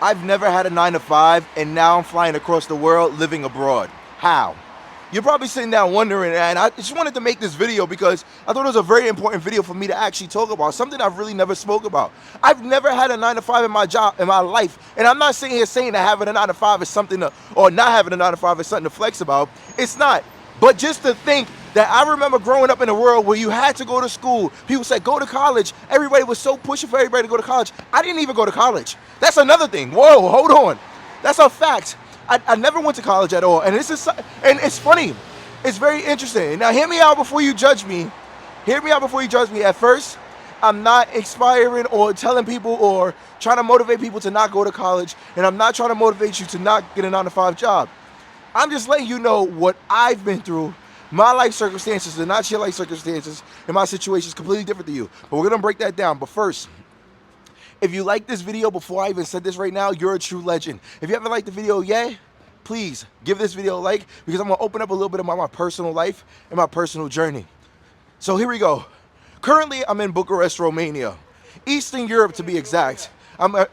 I've never had a 9 to 5, and now I'm flying across the world living abroad. How? You're probably sitting down wondering, and I just wanted to make this video because I thought it was a very important video for me to actually talk about, something I've really never spoke about. I've never had a 9 to 5 in my job, in my life, and I'm not sitting here saying that having a 9 to 5 is something to, or not having a 9 to 5 is something to flex about. It's not. But just to think that I remember growing up in a world where you had to go to school. People said, go to college. Everybody was so pushing for everybody to go to college. I didn't even go to college. That's another thing. Whoa, hold on. That's a fact. I never went to college at all. And it's funny. It's very interesting. Now, hear me out before you judge me. Hear me out before you judge me. At first, I'm not inspiring or telling people or trying to motivate people to not go to college. And I'm not trying to motivate you to not get a 9 to 5 job. I'm just letting you know what I've been through. My life circumstances are not your life circumstances, and my situation is completely different to you. But we're going to break that down. But first, if you like this video before I even said this right now, you're a true legend. If you haven't liked the video yet, please give this video a like, because I'm going to open up a little bit about my personal life and my personal journey. So here we go. Currently, I'm in Bucharest, Romania. Eastern Europe, to be exact. I'm an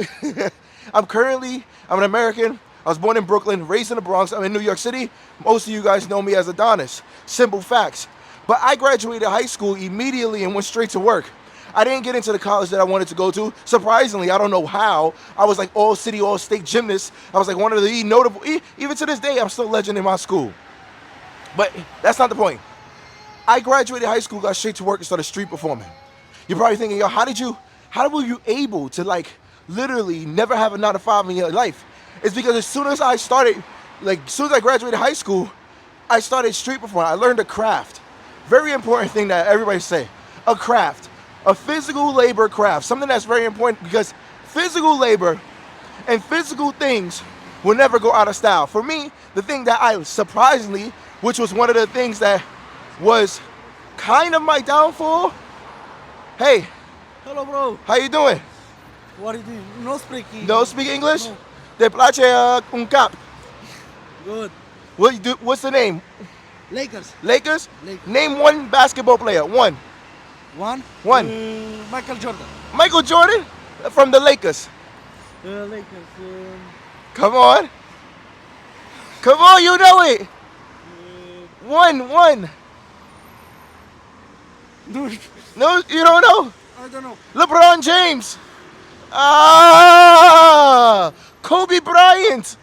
American. I was born in Brooklyn, raised in the Bronx. I'm in New York City. Most of you guys know me as Adonis. Simple facts. But I graduated high school immediately and went straight to work. I didn't get into the college that I wanted to go to. Surprisingly, I don't know how. I was like all city, all state gymnast. I was like one of the notable, even to this day, I'm still legend in my school. But that's not the point. I graduated high school, got straight to work, and started street performing. You're probably thinking, yo, how were you able to like literally never have a 9 to 5 in your life? It's because as soon as I graduated high school, I started street performing. I learned a craft. Very important thing that everybody say. A craft. A physical labor craft. Something that's very important because physical labor and physical things will never go out of style. For me, the thing that I surprisingly, which was one of the things that was kind of my downfall. Hey. Hello, bro. How you doing? What are you doing? No speaking. No speak English? No. Te place un cap? Good. What's the name? Lakers. Lakers? Lakers. Name one basketball player. One. Michael Jordan. Michael Jordan? From the Lakers. Lakers. Come on. Come on, you know it. One. No, No, you don't know? I don't know. LeBron James. Kobe Bryant.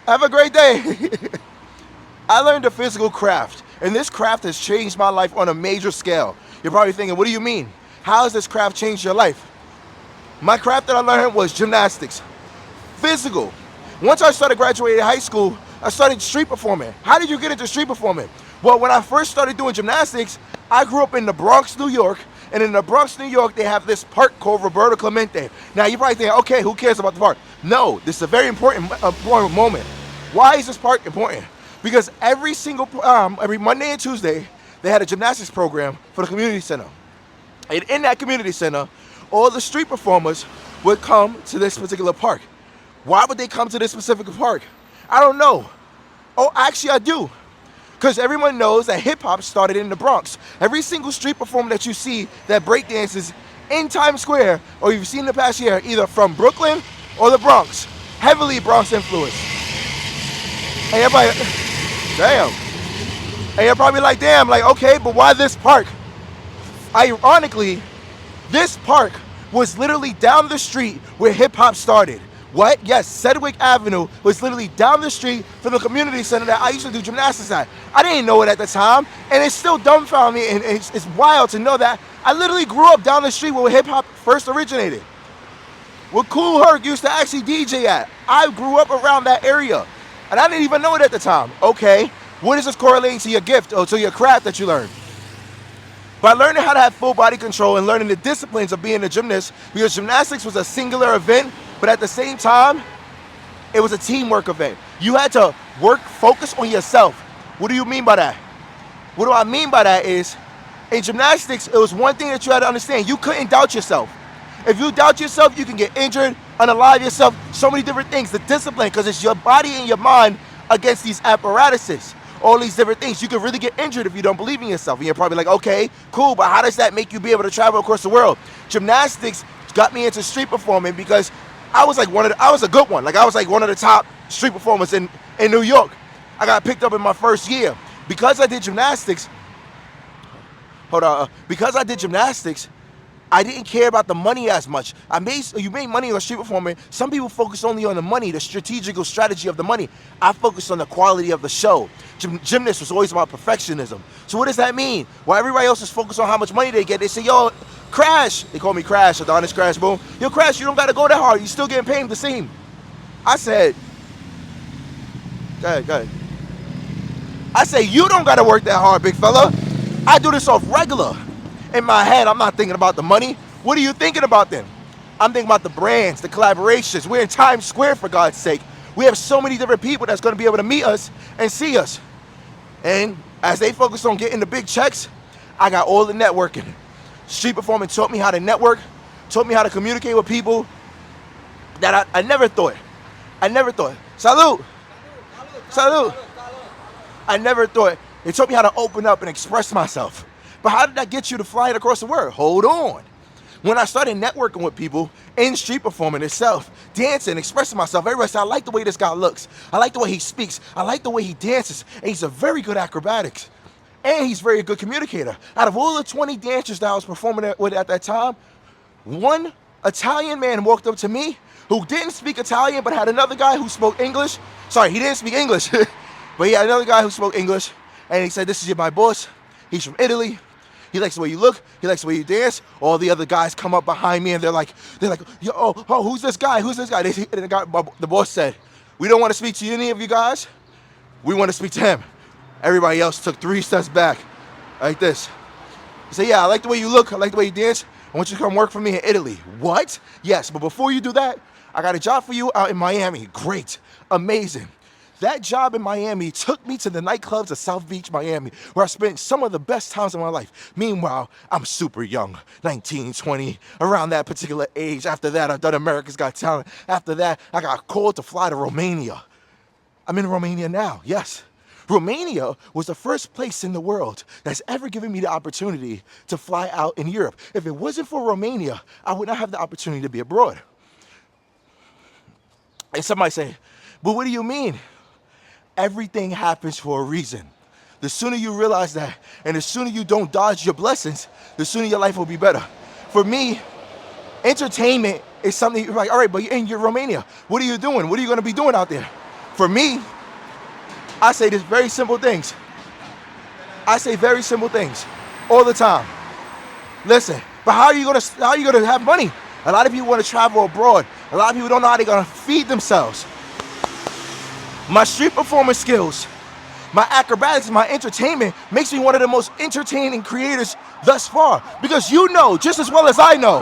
Have a great day. I learned a physical craft, and this craft has changed my life on a major scale. You're probably thinking, what do you mean? How has this craft changed your life? My craft that I learned was gymnastics. Physical. Once I started graduating high school, I started street performing. How did you get into street performing? Well, when I first started doing gymnastics, I grew up in the Bronx, New York, and in the Bronx, New York, they have this park called Roberto Clemente. Now, you're probably thinking, okay, who cares about the park? No, this is a very important moment. Why is this park important? Because every Monday and Tuesday, they had a gymnastics program for the community center. And in that community center, all the street performers would come to this particular park. Why would they come to this specific park? I don't know. Oh, actually, I do. Because everyone knows that hip-hop started in the Bronx. Every single street performer that you see that breakdances in Times Square, or you've seen in the past year, either from Brooklyn or the Bronx, heavily Bronx influence. And everybody, damn. And you're probably like, damn, like, okay, but why this park? Ironically, this park was literally down the street where hip-hop started. What? Yes, Sedgwick Avenue was literally down the street from the community center that I used to do gymnastics at. I didn't know it at the time, and it still dumbfounded me, and it's wild to know that I literally grew up down the street where hip-hop first originated. Where Kool Herc used to actually DJ at. I grew up around that area, and I didn't even know it at the time. Okay, what is this correlating to your gift or to your craft that you learned? By learning how to have full body control and learning the disciplines of being a gymnast, because gymnastics was a singular event, but at the same time, it was a teamwork event. You had to focus on yourself. What do you mean by that? What do I mean by that is, in gymnastics, it was one thing that you had to understand. You couldn't doubt yourself. If you doubt yourself, you can get injured, unalive yourself, so many different things. The discipline, because it's your body and your mind against these apparatuses. All these different things. You can really get injured if you don't believe in yourself. And you're probably like, okay, cool, but how does that make you be able to travel across the world? Gymnastics got me into street performing because I was like I was a good one. Like I was like one of the top street performers in New York. I got picked up in my first year. Because I did gymnastics, because I did gymnastics, I didn't care about the money as much. You made money on street performing. Some people focus only on the money, the strategical strategy of the money. I focused on the quality of the show. Gymnast was always about perfectionism. So what does that mean? While everybody else is focused on how much money they get, they say, yo, Crash. They call me Crash, AdonisCrashBoom. Yo, Crash, you don't got to go that hard. You still getting paid the same. I said, go ahead. I say, you don't got to work that hard, big fella. I do this off regular. In my head, I'm not thinking about the money. What are you thinking about then? I'm thinking about the brands, the collaborations. We're in Times Square, for God's sake. We have so many different people that's going to be able to meet us and see us. And as they focus on getting the big checks, I got all the networking. Street performing taught me how to network, taught me how to communicate with people that I never thought. Salud. I never thought. It taught me how to open up and express myself. But how did that get you to flying across the world? Hold on. When I started networking with people in street performing itself, dancing, expressing myself, everybody said, I like the way this guy looks. I like the way he speaks. I like the way he dances. And he's a very good acrobatics. And he's a very good communicator. Out of all the 20 dancers that I was performing with at that time, one Italian man walked up to me who didn't speak Italian but had another guy who spoke English. Sorry, he didn't speak English, but he had another guy who spoke English. And he said, this is my boss. He's from Italy. He likes the way you look. He likes the way you dance. All the other guys come up behind me and they're like, yo, oh, who's this guy? Who's this guy? The boss said, we don't want to speak to any of you guys. We want to speak to him. Everybody else took 3 steps back, like this. He said, yeah, I like the way you look. I like the way you dance. I want you to come work for me in Italy. What? Yes, but before you do that, I got a job for you out in Miami. Great, amazing. That job in Miami took me to the nightclubs of South Beach, Miami, where I spent some of the best times of my life. Meanwhile, I'm super young, 19, 20, around that particular age. After that, I've done America's Got Talent. After that, I got called to fly to Romania. I'm in Romania now, yes. Romania was the first place in the world that's ever given me the opportunity to fly out in Europe. If it wasn't for Romania, I would not have the opportunity to be abroad. And somebody say, but what do you mean? Everything happens for a reason. The sooner you realize that, and the sooner you don't dodge your blessings, the sooner your life will be better. For me, entertainment is something you're like, all right, but you're in Romania. What are you doing? What are you going to be doing out there? For me, I say these very simple things. I say very simple things all the time. Listen, but how are you gonna have money? A lot of people want to travel abroad. A lot of people don't know how they're gonna feed themselves. My street performance skills, my acrobatics, my entertainment makes me one of the most entertaining creators thus far. Because you know, just as well as I know,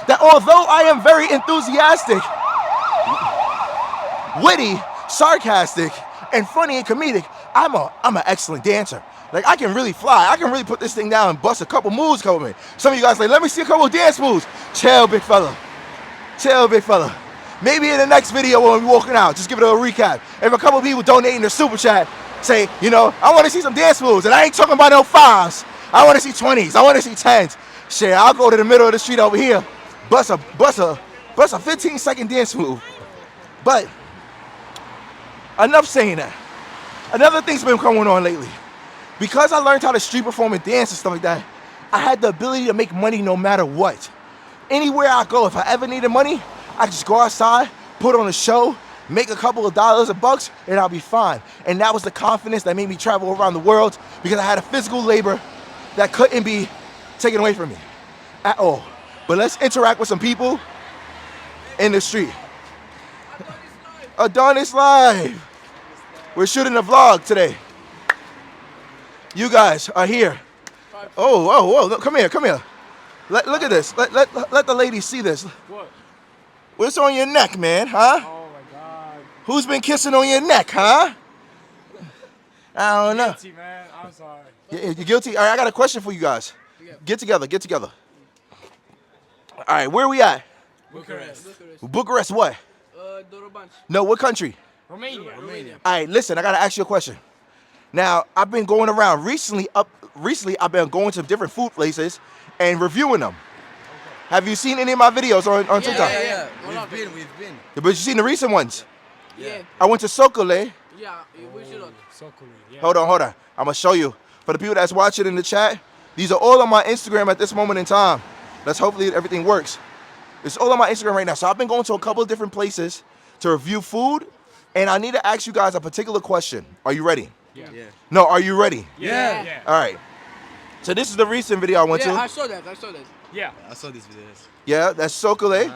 that although I am very enthusiastic, witty, sarcastic, and funny and comedic, I'm an excellent dancer. Like, I can really fly. I can really put this thing down and bust a couple moves coming. Some of you guys like, let me see a couple dance moves. Chill, big fella. Chill, big fella. Maybe in the next video when we're walking out, just give it a recap. If a couple people donating their super chat, say, you know, I want to see some dance moves, and I ain't talking about no 5s. I want to see 20s. I want to see 10s. Shit, I'll go to the middle of the street over here, bust a 15-second dance move. But enough saying that. Another thing's been going on lately. Because I learned how to street perform and dance and stuff like that, I had the ability to make money no matter what. Anywhere I go, if I ever needed money, I just go outside, put on a show, make a couple of dollars or bucks, and I'll be fine. And that was the confidence that made me travel around the world, because I had a physical labor that couldn't be taken away from me at all. But let's interact with some people in the street. Adonis Live. We're shooting a vlog today. You guys are here. Oh, come here. Look at this. Let the ladies see this. What? What's on your neck, man, huh? Oh my God. Who's been kissing on your neck, huh? I don't know. Guilty, man. I'm sorry. You're guilty? All right, I got a question for you guys. Get together. All right, where are we at? Bucharest. Bucharest what? Dorobanci. No, what country? Romania. All right, listen, I got to ask you a question. Now, I've been going around recently, I've been going to different food places and reviewing them. Have you seen any of my videos on TikTok? Yeah. We've been. But you seen the recent ones? Yeah. I went to Sokole. Yeah, we should not. So cool. Yeah. Hold on. I'm gonna show you. For the people that's watching in the chat, these are all on my Instagram at this moment in time. Let's hopefully everything works. It's all on my Instagram right now. So I've been going to a couple of different places to review food, and I need to ask you guys a particular question. Are you ready? Yeah. No, are you ready? Yeah. All right. So this is the recent video I went Yeah, to. I saw that. Yeah. I saw these videos. Yeah, that's Sokole.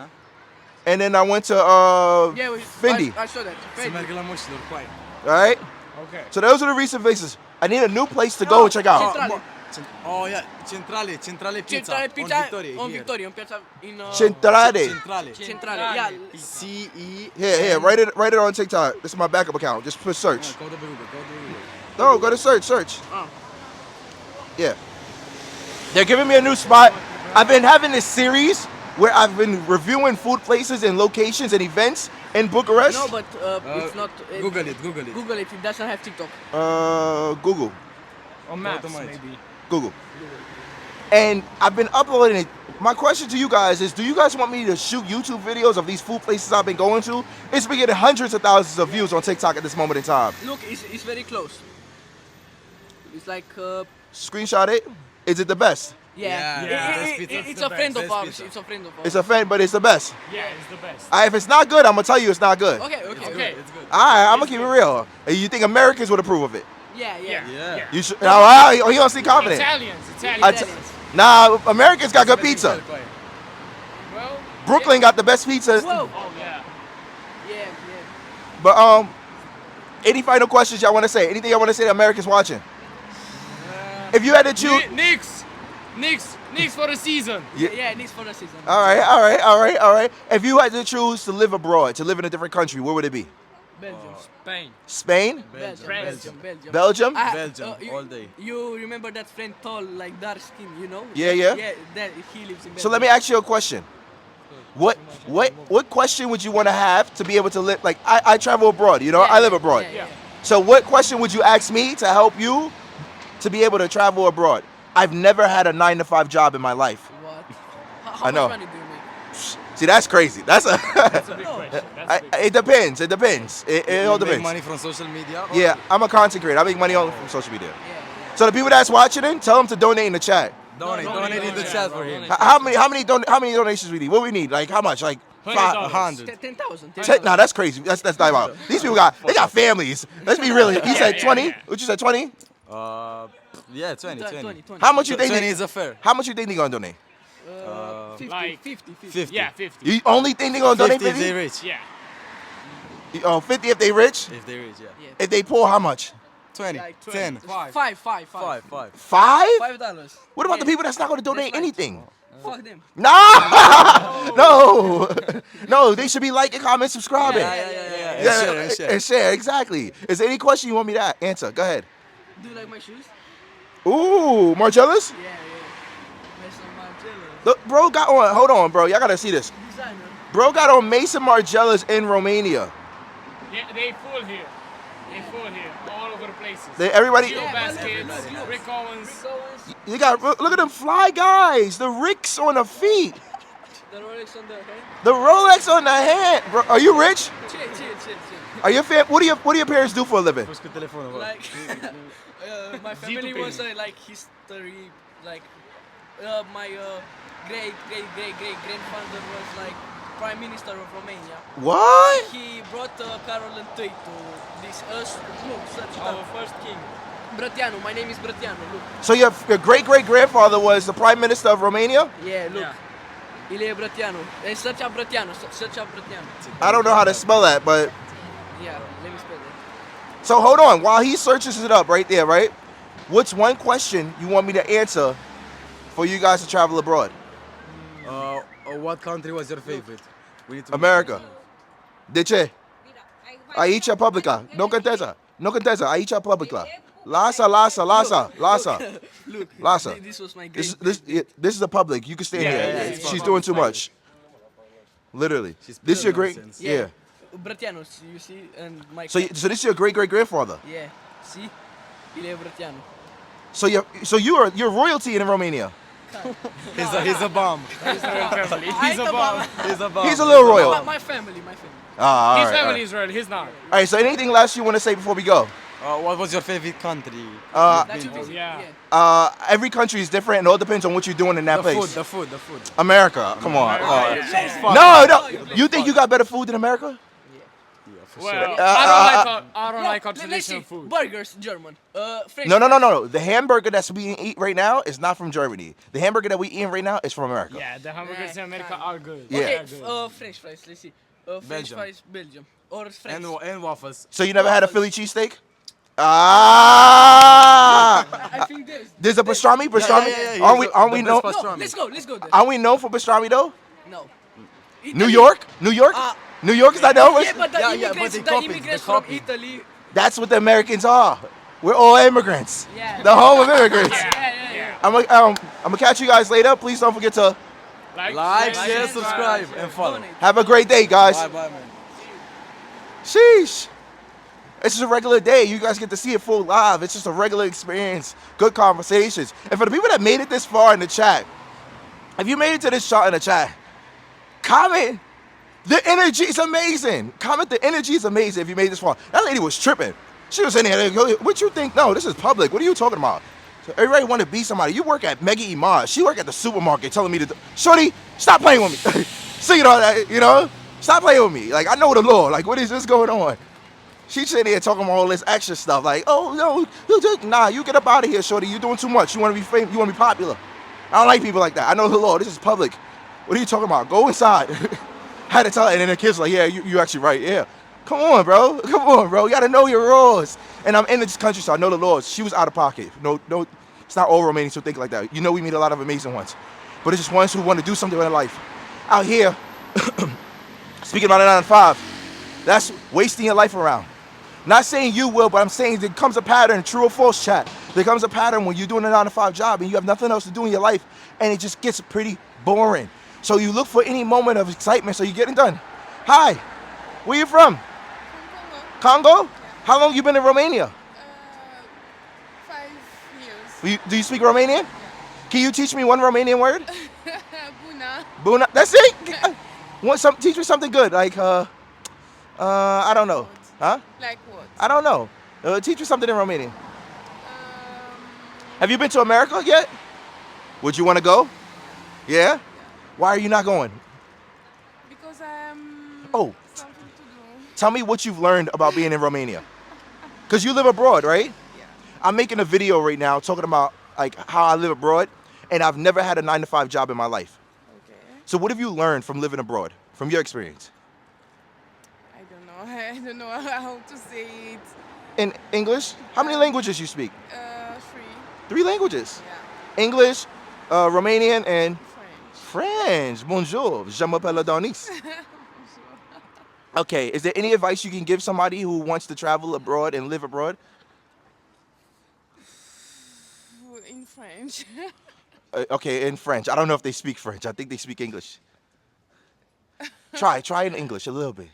And then I went to Yeah, Fendi. I saw that. Se Fendi. merg la moșilor, quai. All right. Okay. So those are the recent places. I need a new place to go and check out. Centrale. Oh, yeah, centrale pizza. Centrale pizza On on Victoria, Victoria, in piazza in Centrale. Centrale. Centrale. Yeah. C-E. Here, write it on TikTok. This is my backup account. Just put search. Go to Google. No, go to search. Oh. Yeah. They're giving me a new spot. I've been having this series where I've been reviewing food places and locations and events in Bucharest. No, but it's not. Google it. Google it. It doesn't have TikTok. Google. On maps, Automate. maybe. Google. And I've been uploading it. My question to you guys is, do you guys want me to shoot YouTube videos of these food places I've been going to? It's been getting hundreds of thousands of views on TikTok at this moment in time. Look, it's very close. It's like Screenshot it. Is it the best? yeah. Best pizza. It's the a friend best. of ours. Best pizza. It's a friend of ours. It's a fan, but it's the best. Yeah, it's the best. If it's not good, I'm gonna tell you it's not good. Okay. Okay. It's good. Alright, I'm gonna keep it real. You think Americans would approve of it? Yeah. Yeah. You should. Now, he don't seem confident. Italians. Nah, Americans got good pizza. Well. Brooklyn got the best pizza. Whoa. Oh yeah. Yeah. But any final questions y'all want to say? Anything y'all want to say to Americans watching? If you had to choose, Knicks for the season. Yeah. Next for the season. all right. If you had to choose to live abroad, to live in a different country, where would it be? Belgium. Spain. Spain, Belgium. Belgium. Belgium, all day. You remember that friend tall, like dark skin, you know? Yeah. Yeah, that he lives in Belgium. So let me ask you a question. What question would you want to have to be able to live? Like I travel abroad, you know, I live abroad. Yeah. So what question would you ask me to help you to be able to travel abroad? I've never had a 9-to-5 job in my life. What? How I know. much money do you make? See, that's crazy. That's a. That's a big question. That's a big It depends. It depends. It all You make depends. money from social media? or- Yeah, I'm a content creator. I make money on from social media. Yeah. So the people that's watching it, tell them to donate in the chat. Donate in the chat for him. How many donations we need? What we need? Like how much? Like $100. 100. 10,000. Nah, that's crazy. That's diabolical. These people got families. Let's be real. He said 20. yeah. What you said 20? Yeah, 20. 20. How much you think? 20 is a fair. How much you think they gonna donate? 50, like 50. 50. Yeah, 50. You only think they gonna donate 50 if they 50? rich. Yeah. Oh, 50 if they rich. If they rich, yeah. Yeah. If they poor, how much? 20. Like 10. Five. Five. 5. $5? $5. What about the Yeah. people that's not gonna donate That's right. anything? Fuck them. No, they should be liking, comment, subscribing. Yeah. And share. And share, exactly. Is there any question you want me to answer? Go ahead. Do you like my shoes? Ooh, Margellas? Yeah. Mason Margiela. Look, bro got on, hold on, bro. Y'all gotta see this. Designer. Bro got on Mason Margellas in Romania. Yeah, they full here. All over the places. Everybody, Geo Yeah, baskets, look. Rick Owens. you got, look at them fly guys. The Ricks on the feet. The Rolex on the head. The Rolex on the hand. Bro, are you rich? Chill. Are you what do your parents do for a living? Push cu telefonul, bă. Like, my family was like history, like my great grandfather was like Prime Minister of Romania. What? He brought Carol I to this our first king. Brătianu, my name is Brătianu, look. So your great-great-grandfather was the Prime Minister of Romania? Yeah, look. Yeah. Ilie Brătianu. And such a Brătianu. I don't know how to spell that, but... Yeah, let me spell it. So hold on, while he searches it up right there, right? What's one question you want me to answer for you guys to travel abroad? What country was your favorite? We need to America. De ce? Aici publica. No conteza. Aici publica. Lasă. Look, Lasă. this was my great. This is a public. You can stay Yeah, here. yeah, it's She's fine. doing too much. Literally. This is your great... nonsense. Yeah. Brătianu, you see, and my. So this is your great-great-grandfather. Yeah, see, Ilie Brătianu. So you're royalty in Romania. can't. He's a bomb. Israel family. I He's a ain't bomb. He's a bomb. He's a little royal. My family. Ah, all His right, all family right. Israel. He's not. All right, so anything last you want to say before we go? What was your favorite country? That you visit. yeah. Every country is different, and it all depends on what you're doing in that place. The food. America, come on. Yeah. No, you think you got better food than America? Well, sure. I don't like our traditional food. Burgers, German. French No. fries. The hamburger that's being eat right now is not from Germany. The hamburger that we eating right now is from America. Yeah, the hamburgers in America are good. Yeah. Okay, They're good. French fries. Let's see. French Belgium. fries, Belgium. Or French. And waffles. So you never had a Philly cheesesteak? Ah! I think There's a pastrami? Yeah. Aren't we The known? best No, pastrami. let's go there. Aren't we known for pastrami though? No. New York? New York is not known. Yeah, but the Yeah, immigrants, but the they copy, immigrants they from copy. Italy. That's what the Americans are. We're all immigrants. Yeah. The home of immigrants. Yeah. I'm gonna catch you guys later. Please don't forget to Like, share, subscribe, and follow. Donate. have a great day, guys. Bye, man. Sheesh. It's just a regular day. You guys get to see it full live. It's just a regular experience. Good conversations. And for the people that made it this far in the chat, if you made it to this shot in the chat, comment. The energy is amazing. Comment the energy is amazing if you made this far. That lady was tripping. She was in there, what you think? No, this is public. What are you talking about? So everybody want to be somebody. You work at Mega Imaj. She work at the supermarket telling me to, Shorty, stop playing with me. Sing it all that, Stop playing with me. Like, I know the law. Like, what is this going on? She's sitting here talking about all this extra stuff. Like, oh, no, nah, you get up out of here, Shorty. You're doing too much. You want to be famous. You want to be popular. I don't like people like that. I know the law. This is public. What are you talking about? Go inside. Had to tell her, and then the kid's like, yeah, you actually right, yeah. Come on, bro. You gotta know your laws. And I'm in this country, so I know the laws. She was out of pocket. No, it's not all Romanians who think like that. You know we meet a lot of amazing ones. But it's just ones who want to do something with their life. Out here, speaking about a 9 to 5, that's wasting your life around. Not saying you will, but I'm saying there comes a pattern, true or false, chat. There comes a pattern when you're doing a 9 to 5 job and you have nothing else to do in your life, and it just gets pretty boring. So you look for any moment of excitement so you get it done. Hi, where you from? Congo? How long you been in Romania? 5 years. Do you speak Romanian? Can you teach me one Romanian word? Bună. Buna. That's it? Teach me something good, like, I don't know. Huh? Like what? I don't know. Teach me something in Romanian. Have you been to America yet? Would you want to go? Yeah? Why are you not going? Because Oh, something to do. tell me what you've learned about being in Romania. Because you live abroad, right? Yeah. I'm making a video right now talking about like how I live abroad, and I've never had a 9 to 5 job in my life. Okay. So what have you learned from living abroad, from your experience? I don't know. I don't know how to say it. In English? How many languages you speak? 3. 3 languages. Yeah. English, Romanian, and French. French. Bonjour. Je m'appelle Adonis. Okay, is there any advice you can give somebody who wants to travel abroad and live abroad? In French. Okay, in French. I don't know if they speak French. I think they speak English. Try in English a little bit.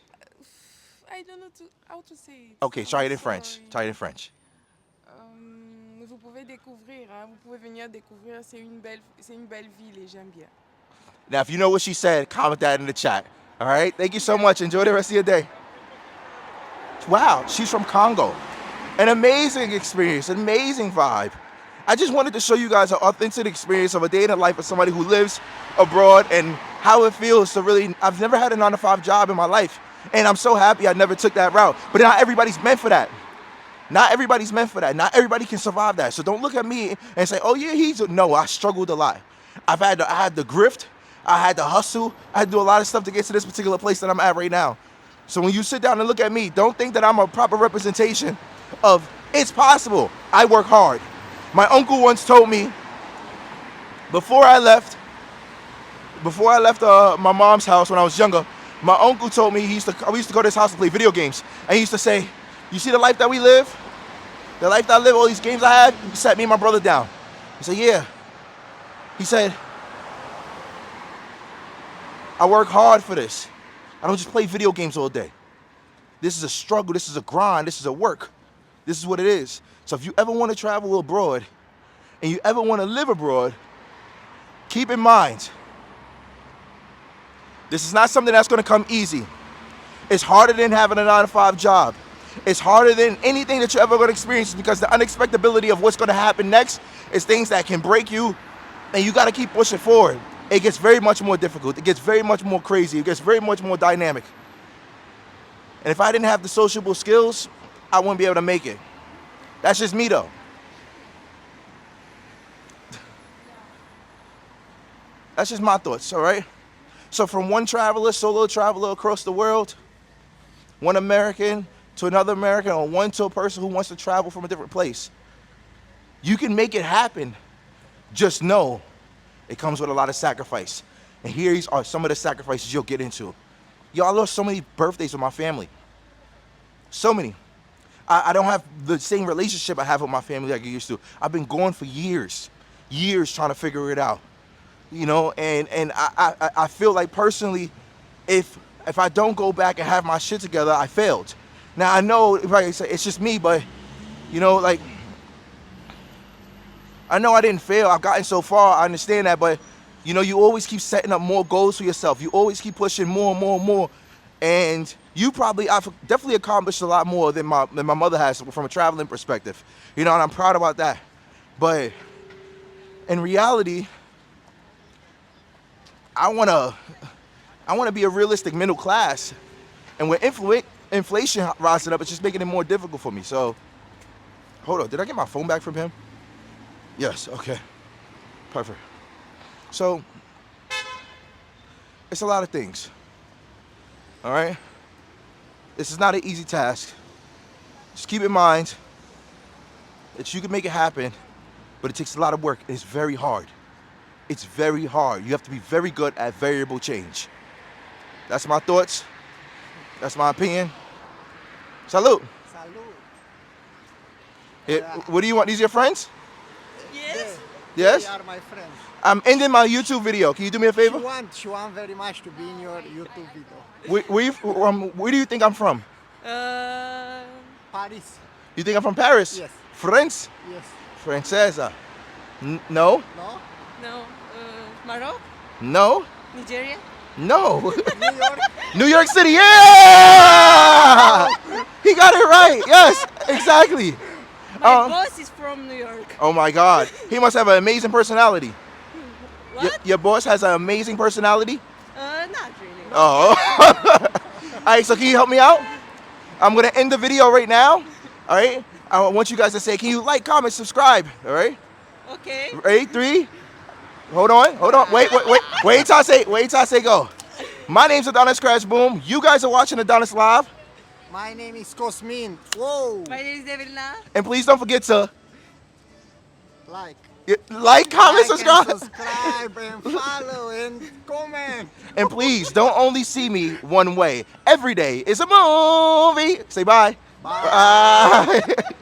I don't know how to say it. Okay, try it in French. Sorry. Try it in French. Vous pouvez découvrir, hein. Vous pouvez venir découvrir. C'est une belle ville et j'aime bien. Now, if you know what she said, comment that in the chat. All right? Thank you so much. Enjoy the rest of your day. Wow, she's from Congo. An amazing experience, an amazing vibe. I just wanted to show you guys an authentic experience of a day in the life of somebody who lives abroad and how it feels to really, I've never had a 9 to 5 job in my life. And I'm so happy I never took that route. But not everybody's meant for that. Not everybody's meant for that. Not everybody can survive that. So don't look at me and say, oh yeah, no, I struggled a lot. I had the grift, I had to hustle, I had to do a lot of stuff to get to this particular place that I'm at right now. So when you sit down and look at me, don't think that I'm a proper representation of it's possible. I work hard. My uncle once told me before I left my mom's house when I was younger, my uncle told me we used to go to his house to play video games. And he used to say, you see the life that we live? The life that I live, all these games I had? He sat me and my brother down. He said, yeah. He said, I work hard for this. I don't just play video games all day. This is a struggle, this is a grind, this is a work. This is what it is. So if you ever want to travel abroad and you ever want to live abroad, keep in mind, this is not something that's going to come easy. It's harder than having a 9-to-5 job. It's harder than anything that you're ever going to experience because the unexpectability of what's going to happen next is things that can break you, and you got to keep pushing forward. It gets very much more difficult. It gets very much more crazy. It gets very much more dynamic. And if I didn't have the sociable skills, I wouldn't be able to make it. That's just me, though. That's just my thoughts, all right? So from one traveler, solo traveler across the world, one American to another American, or one to a person who wants to travel from a different place, you can make it happen. Just know it comes with a lot of sacrifice. And here are some of the sacrifices you'll get into. Yo, I lost so many birthdays with my family. So many. I don't have the same relationship I have with my family like I used to. I've been gone for years trying to figure it out. You know, and I feel like personally, if I don't go back and have my shit together, I failed. Now I know, like I say, it's just me, but you know, like, I know I didn't fail. I've gotten so far. I understand that, but you know, you always keep setting up more goals for yourself. You always keep pushing more and more and more. And I've definitely accomplished a lot more than my mother has from a traveling perspective. You know, and I'm proud about that. But in reality, I wanna be a realistic middle class. And with inflation rising up, it's just making it more difficult for me. So, hold on, did I get my phone back from him? Yes, okay, perfect. So, it's a lot of things, all right? This is not an easy task. Just keep in mind that you can make it happen, but it takes a lot of work. It's very hard. It's very hard. You have to be very good at variable change. That's my thoughts. That's my opinion. Salud. Salud. What do you want? These are your friends? Yes. Yes? They are my friends. I'm ending my YouTube video. Can you do me a favor? She want very much to be in your YouTube video. Where do you think I'm from? Paris. You think I'm from Paris? Yes. France? Yes. Francesa. No? No? No. Maroc? No? Nigeria? No. New York? New York City, yeah! He got it right, yes, exactly. My boss is from New York. Oh my God, he must have an amazing personality. What? Your boss has an amazing personality? Not really. Oh. All right, so can you help me out? I'm gonna end the video right now, all right? I want you guys to say, can you like, comment, subscribe, all right? Okay. Ready, 3. Hold on. Wait till I say go. My name's AdonisCrashBoom. You guys are watching Adonis Live. My name is Cosmin. Whoa! My name is Evelina. And please don't forget to Like, comment, subscribe. and subscribe and follow and comment. And please don't only see me one way. Every day is a movie. Say bye. Bye. Bye.